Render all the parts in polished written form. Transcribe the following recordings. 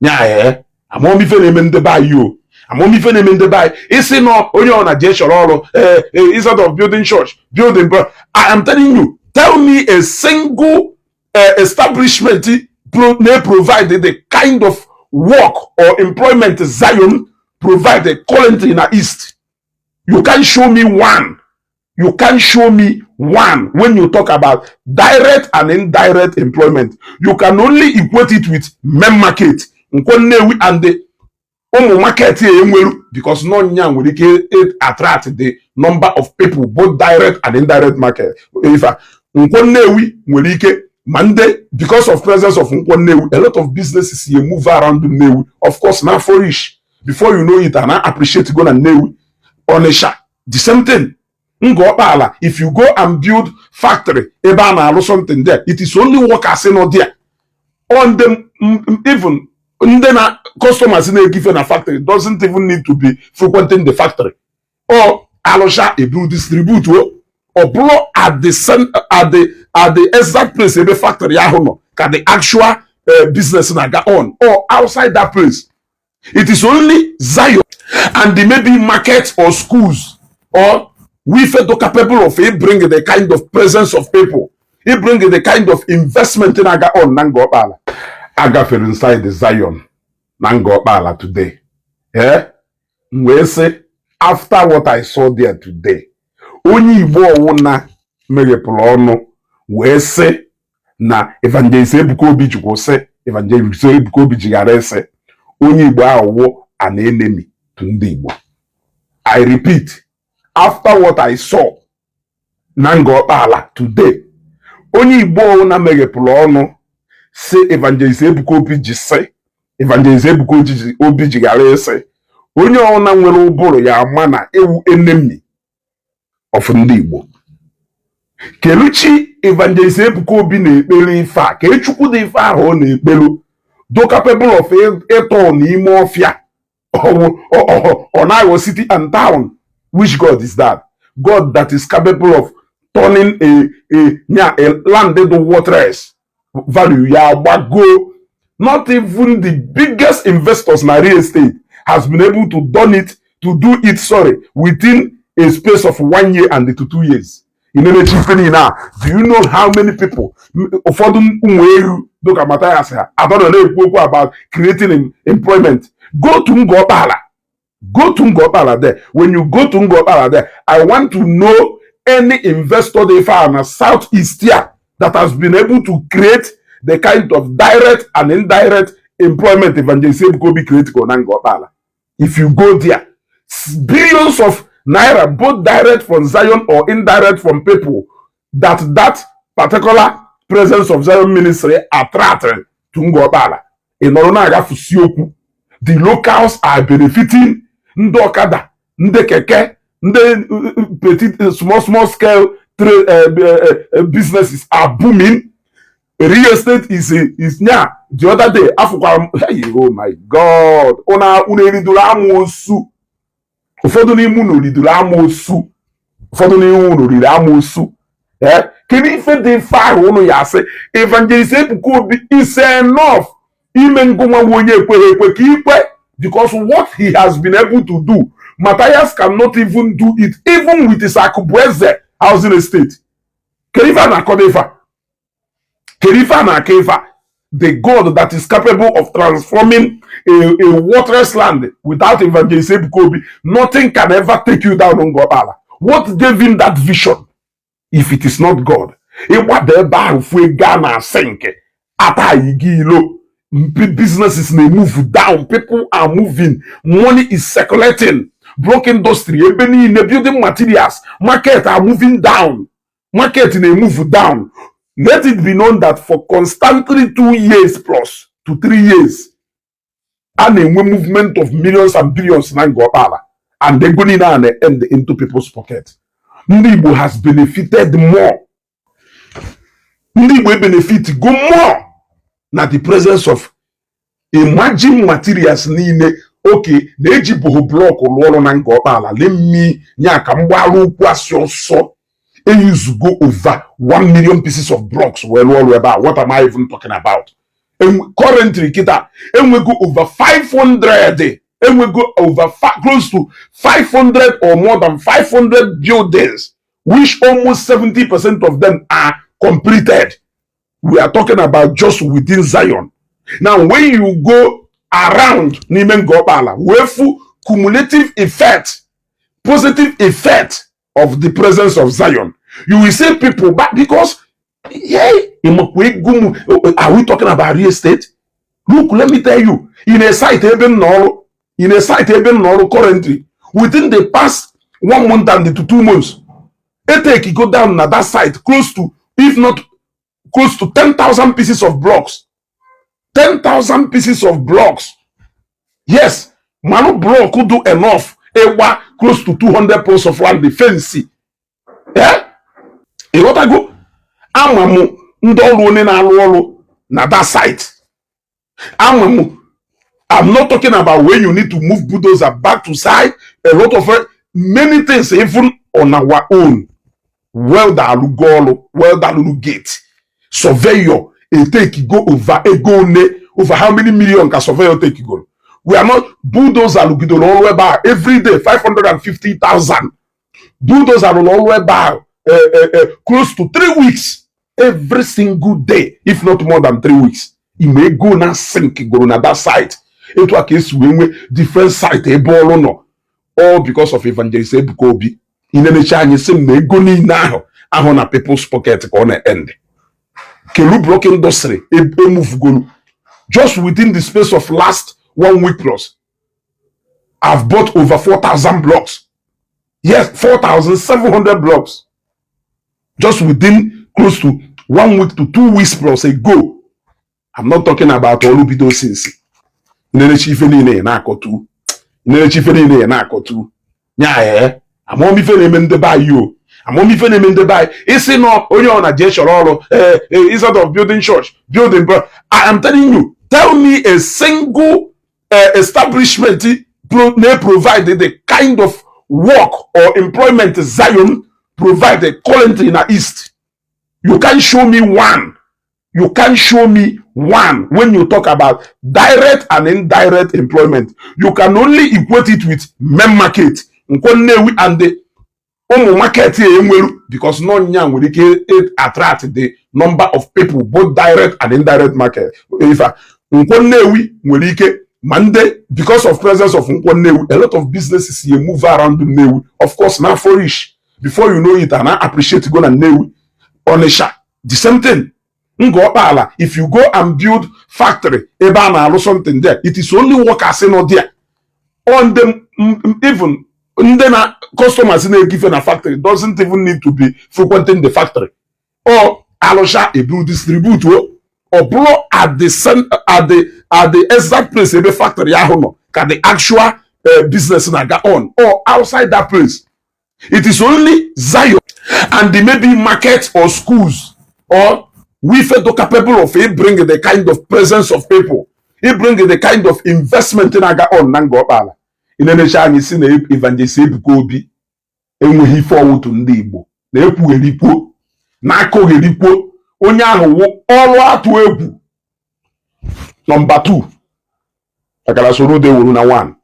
nya amom ife na-eme ndị be anyị amom ife na-eme ndị be anyị isi no onye ọ na je chọrọ ọrụ instead of building church building, but I am telling you, tell me a single establishment may provide the kind of work or employment Zion provided currently in the East. You can't show me one. You can't show me one. When you talk about direct and indirect employment, you can only equate it with main market and the market here, because none will attract the number of people, both direct and indirect market. If Monday, because of presence of a lot of businesses here move around the Newi. Of course, now flourish. Before you know it, and I appreciate going to Newi. Onisha, the same thing. Ngor Okpala, if you go and build factory, Ebana or something there, it is only workers in there. On them, even then customers in a given a factory doesn't even need to be frequenting the factory. Or Alosha, a blue distributor, or blow at the exact place in the factory, can the actual business on, or outside that place. It is only Zion and the maybe markets or schools, or we feel capable of it bring the kind of presence of people, it bring the kind of investment in Ngor Okpala. I feel inside the Zion Ngor Okpala today. Yeah, we say after what I saw there today, only Igbo megepụrụ ọnụ wee sị na Evangelist Ebuka Obi jikwa sị Evangelist Ebuka Obi jigara ese onye Igbo ahụ an enemy to ndị Igbo. I repeat, after what I saw na Ngor Okpala today, onye Igbo na megepụrụ ọnụ sị Evangelist Ebuka Obi ji sị Evangelist Ebuka Obi jigara ese onye ọna nwere ụbụrụ ya ama na ewu enemy of ndị Igbo. Keluchi Evangelist Ebuka Obi na-ekpere ife a, ka Echukwu dị ife ahụ ọ na-ekpelu, do capable of ịtọ n'ime ọfịa on Imo City and town. Which God is that? God that is capable of turning a landed waters value ya gbago. Not even the biggest investors in real estate has been able to do it within a space of 1 year and to 2 years. In the now, do you know how many people about creating employment? Go to Ngor Okpala. Go to Ngor Okpala there. When you go to Ngor Okpala there, I want to know any investor they found in the southeast here that has been able to create the kind of direct and indirect employment Evangelist Ebuka Obi created on Ngor Okpala. If you go there, billions of naira, both direct from Zion or indirect from people that particular presence of Zion ministry attracted to Ngor Okpala. The locals are benefiting. Ndị Okada, ndị Keke, ndị petit, small scale businesses are booming. Real estate is now. The other day, oh my God, uneridula amosu. Ụfọdụ n'ime unu riduru amosu. Ụfọdụ n'ime unu riri amosu. Kedu ife dị far unu ya sị Evangelist Ebuka Obi is enough. Ime ngụnwa onye ekweghị ekwe ka ikwe, because what he has been able to do, Matthias cannot even do it, even with his Akubweze housing estate. Kerifa na Kodefa. Kerifa na Kefa. The God that is capable of transforming a waterless land without Evangelist Ebuka Obi, nothing can ever take you down on Ngor Okpala. What gave him that vision? If it is not God, businesses may move down, people are moving, money is circulating, broken industry, even in the building materials, market are moving down, market may move down. Let it be known that for constantly 2 years plus to 3 years, and a movement of millions and billions in Ngor Okpala, and they go in and end into people's pockets. Ndibo has benefited more. Ndibo benefit go more na the presence of emerging materials niile. Okay, na-eji boho block ụlọ na Ngor Okpala. Let me nyaka mgbaru ukwu asọsọ. Use go over 1 million pieces of blocks. Well, about what am I even talking about? currently kita enwego over 500, enwego over close to 500 or more than 500 buildings, which almost 70% of them are completed. We are talking about just within Zion. Now, when you go around N'ime Ngor Okpala, wefu cumulative effect, positive effect of the presence of Zion, you will see people back because, hey, are we talking about real estate? Look, let me tell you, in a site even currently, within the past 1 month and to 2 months, it go down at that site close to, if not close to 10,000 pieces of blocks. 10,000 pieces of blocks. Yes, Manu block could do enough. Close to 200 plots of land defense. Yeah? You what I go? Amamu ndolu na alulu na that site. Amamu. I'm not talking about when you need to move bulldozer back to site. A lot of many things even on our own. Well that gate. Surveyor, it take go over over how many million can surveyor take go? We are not bulldozer lugidol all the way back every day 550,000. Bulldozer will always buy close to 3 weeks every single day, if not more than 3 weeks. He may go now sink go on that site. It was a case when different site all because of Evangelist Ebuka Obi. In any chance, you may go now. I want a people's pocket on the end. Kelu blocking industry, a move go. Just within the space of last 1 week plus, I've bought over 4,000 blocks. Yes, 4,700 blocks. Just within close to 1 week to 2 weeks plus ago. I'm not talking about all of those things. I'm only feeling the buy you. I'm only feeling the buy. It's not only on a gesture instead of building church, building. But I am telling you, tell me a single establishment may provide the kind of work or employment Zion provided currently in the East. You can't show me one. You can't show me one when you talk about direct and indirect employment. You can only equate it with main market and the market because no one will attract the number of people, both direct and indirect market. If Monday, because of presence of a lot of businesses here move around the Newi. Of course, now for ish. Before you know it, and I appreciate going to Newi on a shot. The same thing. Ngor Okpala, if you go and build factory, ebana or something there, it is only workers in there. On them, even then customers in a given a factory doesn't even need to be frequenting the factory. Or Alosha a blue distributor or blow at the exact place in the factory can the actual business naga on or outside that place. It is only Zion and the maybe markets or schools or we feel capable of it bringing the kind of presence of people. It bringing the kind of investment in Aga on Ngor Okpala. In any chance, you see the Evangelist Ebuka Obi, and he forward to Ndibo. The Epu Elipo, Nako Elipo, Onyaho, all out to Epu. Number 2. Akalasoro de Uruna 1.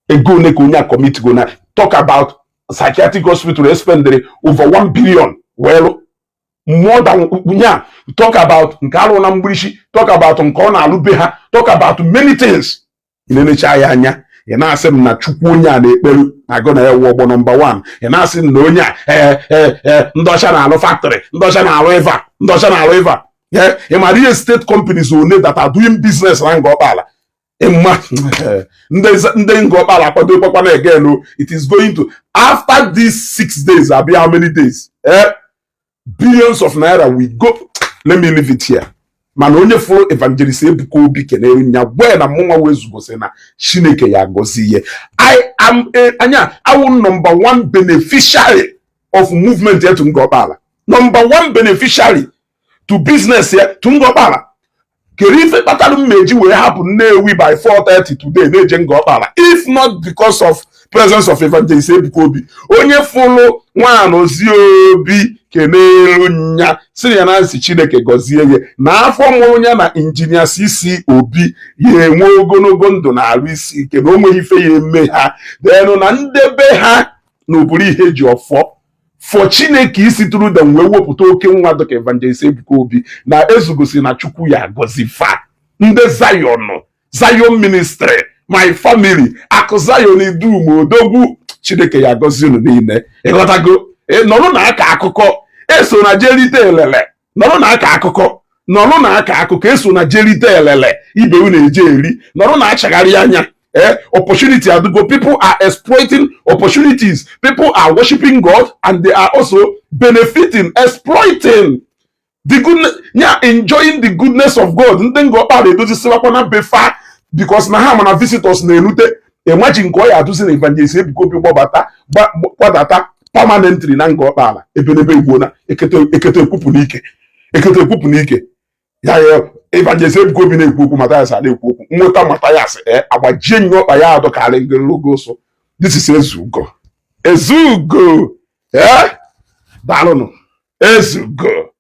Ego Nekonya commit go na talk about psychiatric hospital spending over 1 billion. Well, more than talk about Nkaro Nambrishi, talk about Nkona Alubeha, talk about many things. In any chayanya, and I said na Chukunya de I gonna have number 1. And I said Nonya, Ndoshana factory, Ndoshana river. Yeah, and my real estate companies who need that are doing business around Ngor Okpala. It is going to after these 6 days, I'll be how many days? Billions of naira we go. Let me leave it here. Man only follow Evangelist Ebuka Obi kenere nya where na mwa wezu go say na Chineke ya gozi ye. I am our number 1 beneficiary of movement here to Ngor Okpala. Number 1 beneficiary to business here to Ngor Okpala. Kerife Batalu Meji will happen Newi by 4:30 today, Neje Ngor Okpala. If not because of presence of Evangelist Ebuka Obi. Onye follow one Oziobi kenelu nya sị ya na nsị Chineke gọzie ya na afọ mụrụ ya na injinia CC Obi ya enwe ogologo ndụ na arụ isi ike na o nweghị ife ya eme ha denụ na ndebe ha na ụbụrụ ihe ji ọfọ fọ Chineke isi tụrụ dem wee wepụta oke nwa dịka Evangelist Ebuka Obi na ezugosi na Chukwu ya agọzi fa ndị Zion Ministry my family akụ Zion Idum Odogwu Chineke ya agọzi unu niile ịghọtago nọrụ na aka akụkọ eso na jerite elele nọrụ na aka akụkọ nọrụ na aka akụkọ eso na jerite elele ibe unu eje eri nọrụ na achagharị anya opportunity adugo people are exploiting opportunities people are worshiping God and they are also benefiting exploiting the goodness enjoying the goodness of God ndị Ngor Okpala edozisiwakwa na befa because na ha mana visitors na-enute imagine nke ọ ya adụzi na Evangelist Ebuka Obi gbadata permanently na Ngor Okpala ebenebe Igbo na ekete ekwupụ n'ike ya Evangelist Ebuka Obi na-ekwu okwu Mathias na-ekwu okwu nweta Mathias agbajie nye ọkpa ya adọkarị ngologo so this is ezugo daalụnụ ezugo